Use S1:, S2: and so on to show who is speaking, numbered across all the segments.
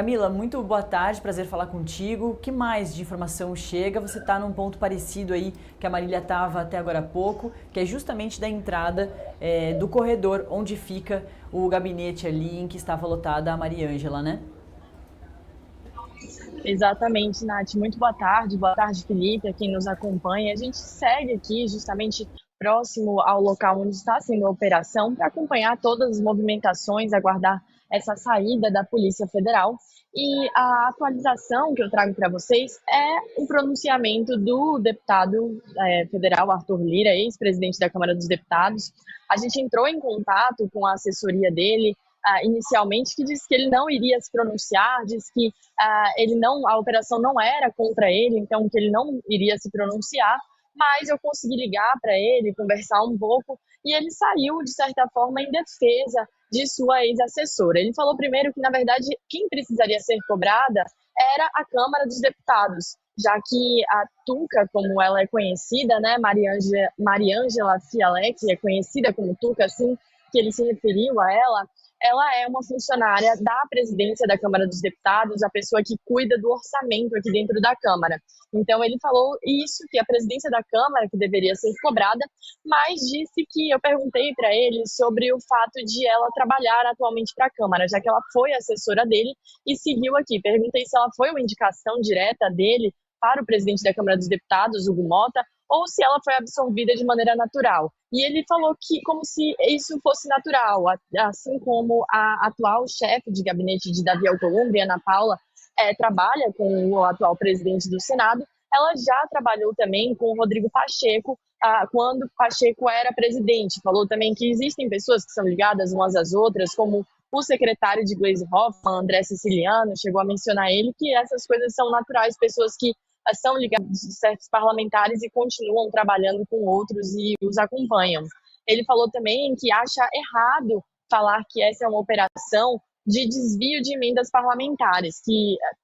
S1: Camila, muito boa tarde, prazer falar contigo. O que mais de informação chega? Você está num ponto parecido aí que a Marília estava até agora há pouco, que é justamente da entrada do corredor onde fica o gabinete ali em que estava lotada a Mariângela, né?
S2: Exatamente, Nath. Muito boa tarde, Felipe, a quem nos acompanha. A gente segue aqui justamente próximo ao local onde está sendo a operação para acompanhar todas as movimentações, aguardar essa saída da Polícia Federal. E a atualização que eu trago para vocês é um pronunciamento do deputado federal Arthur Lira, ex-presidente da Câmara dos Deputados. A gente entrou em contato com a assessoria dele inicialmente, que disse que ele não iria se pronunciar, disse que a operação não era contra ele, então que ele não iria se pronunciar, mas eu consegui ligar para ele, conversar um pouco, e ele saiu, de certa forma, em defesa de sua ex-assessora. Ele falou primeiro que, na verdade, quem precisaria ser cobrada era a Câmara dos Deputados, já que a Tuca, como ela é conhecida, né, Mariângela Fialec, é conhecida como Tuca, assim que ele se referiu a ela é uma funcionária da presidência da Câmara dos Deputados, a pessoa que cuida do orçamento aqui dentro da Câmara. Então, ele falou isso, que a presidência da Câmara que deveria ser cobrada, mas disse que eu perguntei para ele sobre o fato de ela trabalhar atualmente para a Câmara, já que ela foi assessora dele e seguiu aqui. Perguntei se ela foi uma indicação direta dele para o presidente da Câmara dos Deputados, Hugo Mota, ou se ela foi absorvida de maneira natural. E ele falou que como se isso fosse natural, assim como a atual chefe de gabinete de Davi Alcolumbre, Ana Paula, trabalha com o atual presidente do Senado, ela já trabalhou também com o Rodrigo Pacheco, quando Pacheco era presidente. Falou também que existem pessoas que são ligadas umas às outras, como o secretário de Gleisi Hoffmann, André Siciliano, chegou a mencionar ele, que essas coisas são naturais, pessoas que são ligados a certos parlamentares e continuam trabalhando com outros e os acompanham. Ele falou também que acha errado falar que essa é uma operação de desvio de emendas parlamentares,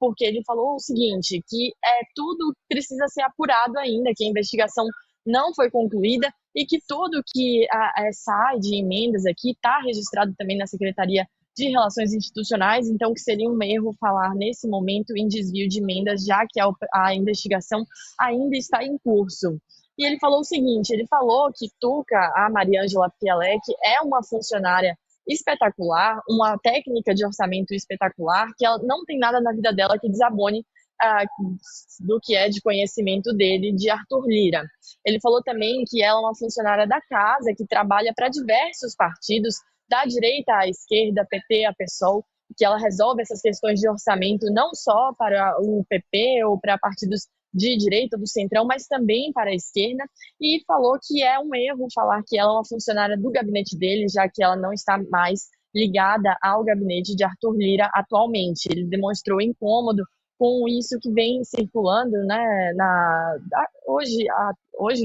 S2: porque ele falou o seguinte, que tudo precisa ser apurado ainda, que a investigação não foi concluída e que tudo que sai de emendas aqui está registrado também na Secretaria de Relações Institucionais, então que seria um erro falar nesse momento em desvio de emendas, já que a investigação ainda está em curso. E ele falou o seguinte, ele falou que Tuca, a Mariângela Fialec, é uma funcionária espetacular, uma técnica de orçamento espetacular, que ela não tem nada na vida dela que desabone do que é de conhecimento dele, de Arthur Lira. Ele falou também que ela é uma funcionária da casa, que trabalha para diversos partidos, da direita à esquerda, PT a PSOL, que ela resolve essas questões de orçamento não só para o PP ou para partidos de direita do centrão, mas também para a esquerda, e falou que é um erro falar que ela é uma funcionária do gabinete dele, já que ela não está mais ligada ao gabinete de Arthur Lira atualmente. Ele demonstrou incômodo com isso que vem circulando, né, hoje,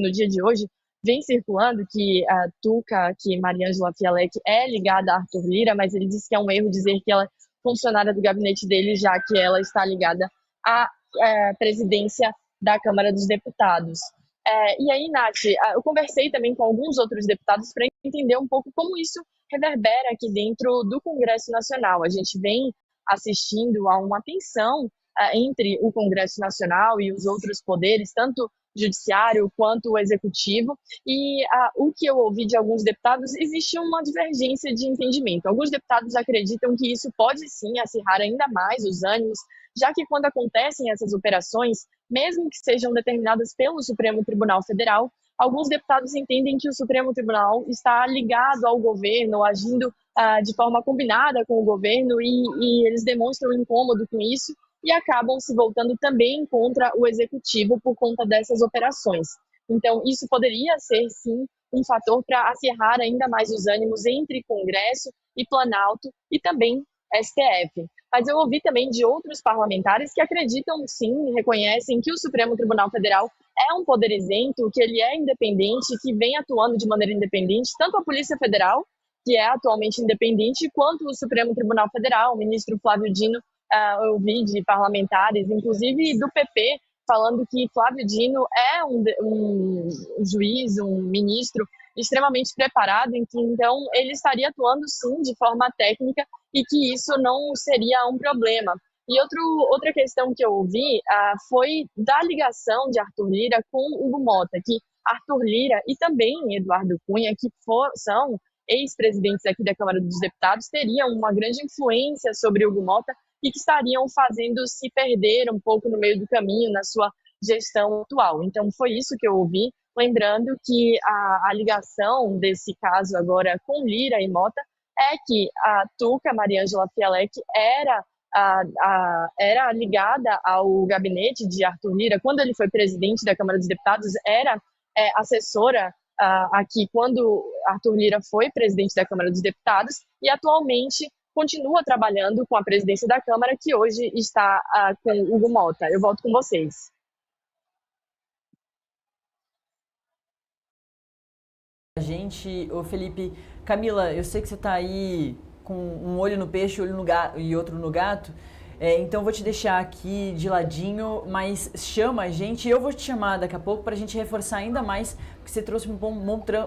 S2: no dia de hoje, vem circulando que a Tuca, que Mariângela Fialec é ligada a Arthur Lira, mas ele disse que é um erro dizer que ela é funcionária do gabinete dele, já que ela está ligada à presidência da Câmara dos Deputados. E aí, Nath, eu conversei também com alguns outros deputados para entender um pouco como isso reverbera aqui dentro do Congresso Nacional. A gente vem assistindo a uma tensão entre o Congresso Nacional e os outros poderes, tanto judiciário quanto o executivo, e o que eu ouvi de alguns deputados, existe uma divergência de entendimento. Alguns deputados acreditam que isso pode sim acirrar ainda mais os ânimos, já que quando acontecem essas operações, mesmo que sejam determinadas pelo Supremo Tribunal Federal, alguns deputados entendem que o Supremo Tribunal está ligado ao governo, agindo de forma combinada com o governo, e eles demonstram incômodo com isso, e acabam se voltando também contra o executivo por conta dessas operações. Então, isso poderia ser, sim, um fator para acirrar ainda mais os ânimos entre Congresso e Planalto e também STF. Mas eu ouvi também de outros parlamentares que acreditam, sim, reconhecem que o Supremo Tribunal Federal é um poder isento, que ele é independente, que vem atuando de maneira independente, tanto a Polícia Federal, que é atualmente independente, quanto o Supremo Tribunal Federal, o ministro Flávio Dino. Eu vi de parlamentares, inclusive do PP, falando que Flávio Dino é um juiz, um ministro extremamente preparado, em que então ele estaria atuando sim de forma técnica e que isso não seria um problema. E outra questão que eu ouvi foi da ligação de Arthur Lira com Hugo Mota, que Arthur Lira e também Eduardo Cunha, que são ex-presidentes aqui da Câmara dos Deputados, teriam uma grande influência sobre Hugo Mota e que estariam fazendo se perder um pouco no meio do caminho na sua gestão atual. Então, foi isso que eu ouvi, lembrando que a ligação desse caso agora com Lira e Mota é que a Tuca, Mariângela Fialek, era ligada ao gabinete de Arthur Lira, quando ele foi presidente da Câmara dos Deputados, era assessora aqui quando Arthur Lira foi presidente da Câmara dos Deputados e atualmente continua trabalhando com a presidência da Câmara, que hoje está com Hugo Mota. Eu volto com vocês.
S1: A gente, ô Felipe, Camila, eu sei que você está aí com um olho no peixe olho no gato, e outro no gato, então vou te deixar aqui de ladinho, mas chama a gente e eu vou te chamar daqui a pouco para a gente reforçar ainda mais, porque você trouxe um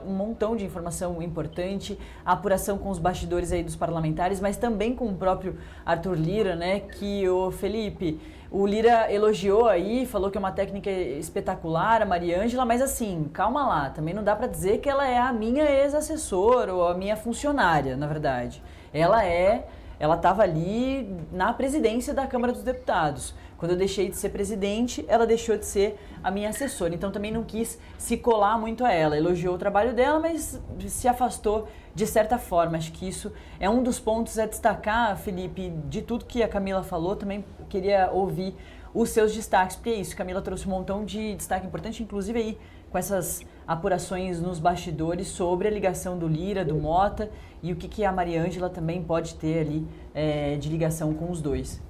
S1: montão de informação importante, a apuração com os bastidores aí dos parlamentares, mas também com o próprio Arthur Lira, né, que o Felipe... O Lira elogiou aí, falou que é uma técnica espetacular, a Mariângela, mas assim, calma lá, também não dá pra dizer que ela é a minha ex-assessora ou a minha funcionária, na verdade. Ela estava ali na presidência da Câmara dos Deputados. Quando eu deixei de ser presidente, ela deixou de ser a minha assessora. Então também não quis se colar muito a ela. Elogiou o trabalho dela, mas se afastou de certa forma. Acho que isso é um dos pontos a destacar, Felipe, de tudo que a Camila falou. Também queria ouvir os seus destaques, porque é isso, Camila trouxe um montão de destaque importante, inclusive aí com essas apurações nos bastidores sobre a ligação do Lira, do Mota e o que a Mariângela também pode ter ali de ligação com os dois.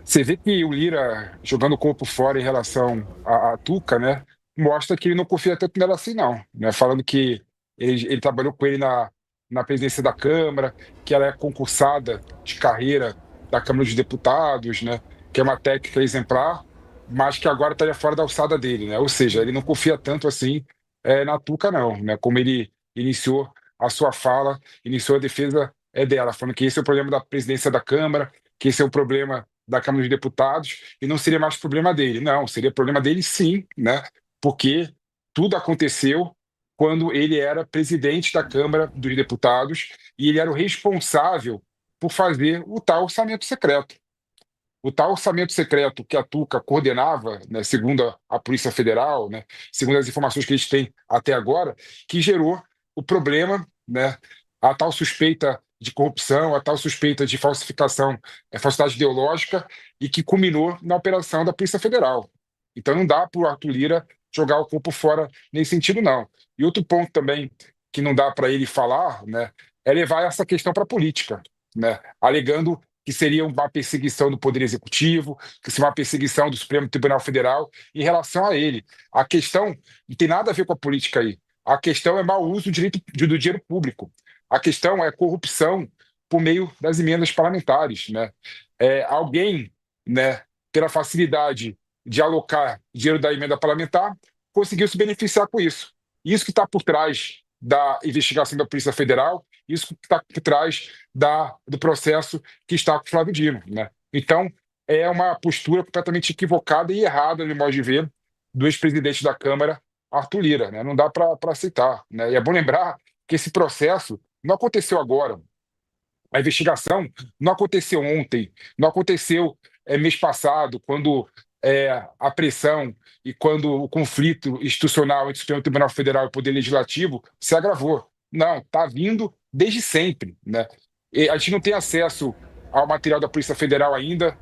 S3: Você vê que o Lira jogando o corpo fora em relação à Tuca, né, mostra que ele não confia tanto nela assim, não, né, falando que ele trabalhou com ele na presidência da Câmara, que ela é concursada de carreira da Câmara dos Deputados, né, que é uma técnica exemplar, mas que agora estaria fora da alçada dele, né, ou seja, ele não confia tanto assim na Tuca, não, né, como ele iniciou a sua fala, iniciou a defesa dela, falando que esse é o problema da presidência da Câmara, que esse é o problema da Câmara dos Deputados e não seria mais problema dele. Não, seria problema dele sim, né? Porque tudo aconteceu quando ele era presidente da Câmara dos Deputados e ele era o responsável por fazer o tal orçamento secreto. O tal orçamento secreto que a Tuca coordenava, né, segundo a Polícia Federal, né, segundo as informações que eles têm até agora, que gerou o problema, né, a tal suspeita de corrupção, a tal suspeita de falsificação, falsidade ideológica, e que culminou na operação da Polícia Federal. Então não dá para o Arthur Lira jogar o corpo fora nesse sentido, não. E outro ponto também que não dá para ele falar, né, é levar essa questão para a política, né, alegando que seria uma perseguição do Poder Executivo, que seria uma perseguição do Supremo Tribunal Federal em relação a ele. A questão não tem nada a ver com a política aí. A questão é mau uso do dinheiro público. A questão é corrupção por meio das emendas parlamentares, né? Alguém, né, pela facilidade de alocar dinheiro da emenda parlamentar, conseguiu se beneficiar com isso. Isso que está por trás da investigação da Polícia Federal, isso que está por trás do processo que está com o Flávio Dino, né? Então, é uma postura completamente equivocada e errada, no modo de ver, do ex-presidente da Câmara, Arthur Lira, né? Não dá para aceitar, né? E é bom lembrar que esse processo não aconteceu agora. A investigação não aconteceu ontem, não aconteceu mês passado, quando a pressão e quando o conflito institucional entre o Supremo Tribunal Federal e o Poder Legislativo se agravou. Não, está vindo desde sempre, né? E a gente não tem acesso ao material da Polícia Federal ainda.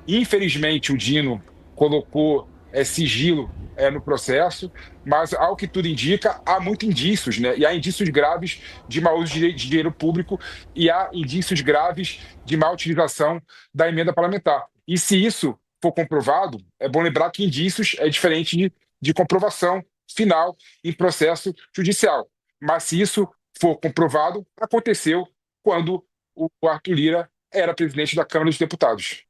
S3: Infelizmente, o Dino colocou sigilo no processo, mas, ao que tudo indica, há muitos indícios, né? E há indícios graves de mau uso de dinheiro público e há indícios graves de má utilização da emenda parlamentar. E se isso for comprovado, é bom lembrar que indícios é diferente de comprovação final em processo judicial. Mas se isso for comprovado, aconteceu quando o Arthur Lira era presidente da Câmara dos Deputados.